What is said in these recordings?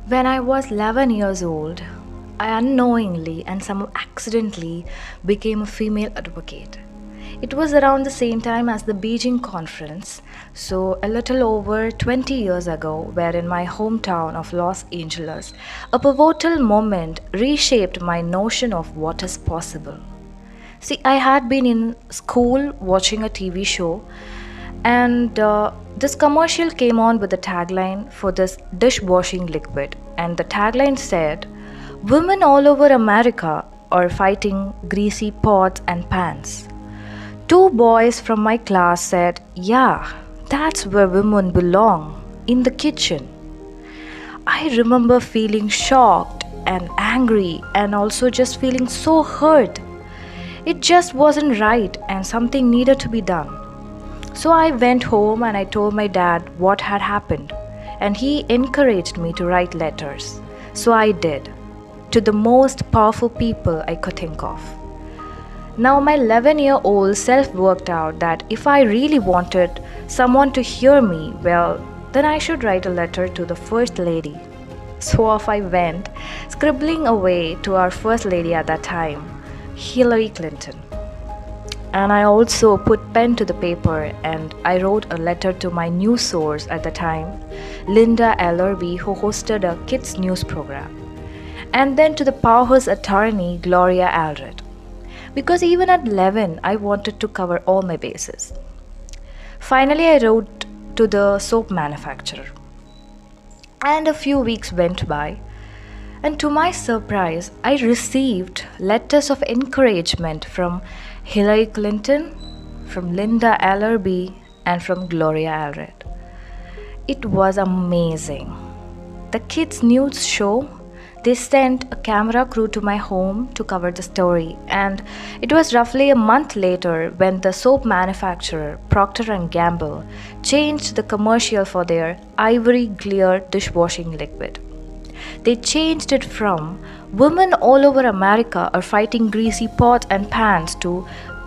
When I was 11 years old, I unknowingly and somehow accidentally became a female advocate. It was around the same time as the Beijing conference, so a little over 20 years ago, where in my hometown of Los Angeles, a pivotal moment reshaped my notion of what is possible. See, I had been in school watching a TV show, and this commercial came on with the tagline for this dishwashing liquid. And the tagline said, "Women all over America are fighting greasy pots and pans." Two boys from my class said, "Yeah, that's where women belong, in the kitchen." I remember feeling shocked and angry and also just feeling so hurt. It just wasn't right and something needed to be done. So I went home and I told my dad what had happened, and he encouraged me to write letters. So I did, to the most powerful people I could think of. Now, my 11-year-old self worked out that if I really wanted someone to hear me, well, then I should write a letter to the First Lady. So off I went, scribbling away to our First Lady at that time, Hillary Clinton. And I also put pen to the paper and I wrote a letter to my news source at the time, Linda Ellerby, who hosted a kids news program, and then to the powerhouse attorney, Gloria Allred. Because even at 11, I wanted to cover all my bases. Finally, I wrote to the soap manufacturer. And a few weeks went by, and to my surprise, I received letters of encouragement from Hillary Clinton, from Linda Ellerby, and from Gloria Allred. It was amazing. The kids' news show, they sent a camera crew to my home to cover the story, and it was roughly a month later when the soap manufacturer Procter & Gamble changed the commercial for their ivory clear dishwashing liquid. They changed it from "Women all over America are fighting greasy pots and pans" to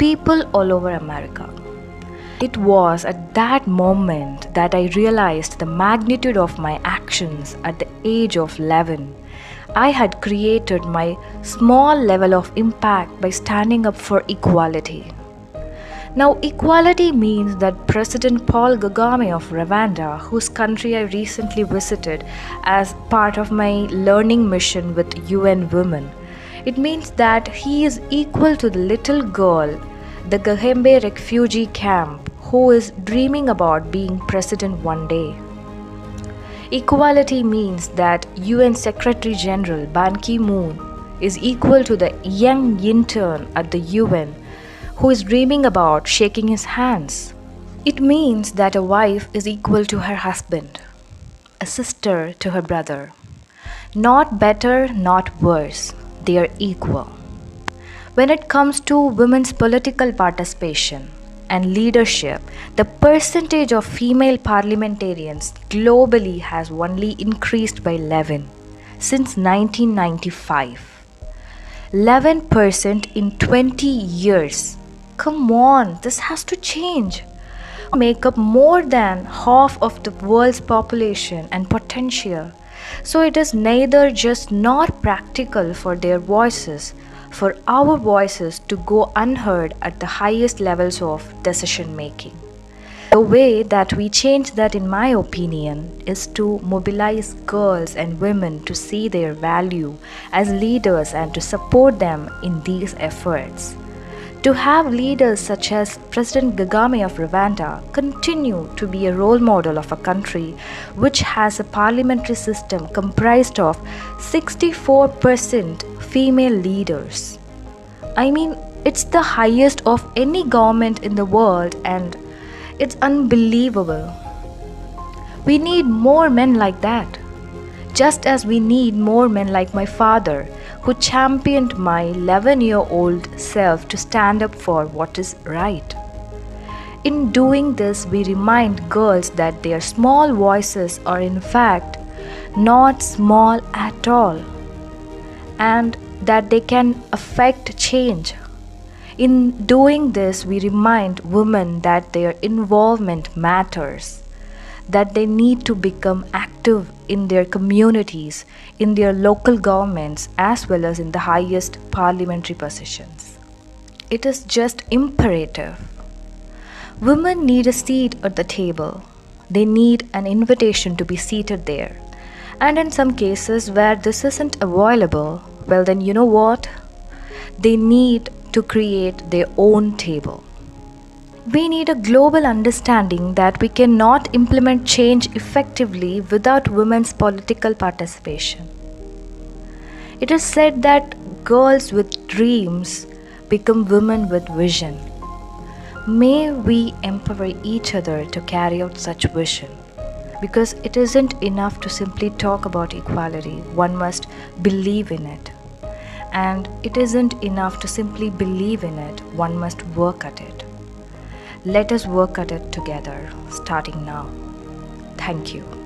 "People all over America." It was at that moment that I realized the magnitude of my actions at the age of 11. I had created my small level of impact by standing up for equality. Now, equality means that President Paul Kagame of Rwanda, whose country I recently visited as part of my learning mission with UN Women, it means that he is equal to the little girl, the Gahembe refugee camp, who is dreaming about being president one day. Equality means that UN Secretary General Ban Ki-moon is equal to the young intern at the UN who is dreaming about shaking his hands. It means that a wife is equal to her husband, a sister to her brother. Not better, not worse, they are equal. When it comes to women's political participation and leadership, the percentage of female parliamentarians globally has only increased by 11 since 1995. 11% in 20 years. Come on, this has to change. Make up more than half of the world's population and potential. So it is neither just not practical for their voices, for our voices to go unheard at the highest levels of decision making. The way that we change that, in my opinion, is to mobilize girls and women to see their value as leaders and to support them in these efforts. To have leaders such as President Kagame of Rwanda continue to be a role model of a country which has a parliamentary system comprised of 64% female leaders. I mean, it's the highest of any government in the world, and it's unbelievable. We need more men like that, just as we need more men like my father, who championed my 11-year-old self to stand up for what is right. In doing this, we remind girls that their small voices are in fact not small at all, and that they can affect change. In doing this, we remind women that their involvement matters, that they need to become active in their communities, in their local governments, as well as in the highest parliamentary positions. It is just imperative. Women need a seat at the table. They need an invitation to be seated there. And in some cases where this isn't available, well, then you know what? They need to create their own table. We need a global understanding that we cannot implement change effectively without women's political participation. It is said that girls with dreams become women with vision. May we empower each other to carry out such vision. Because it isn't enough to simply talk about equality, one must believe in it. And it isn't enough to simply believe in it, one must work at it. Let us work at it together, starting now. Thank you.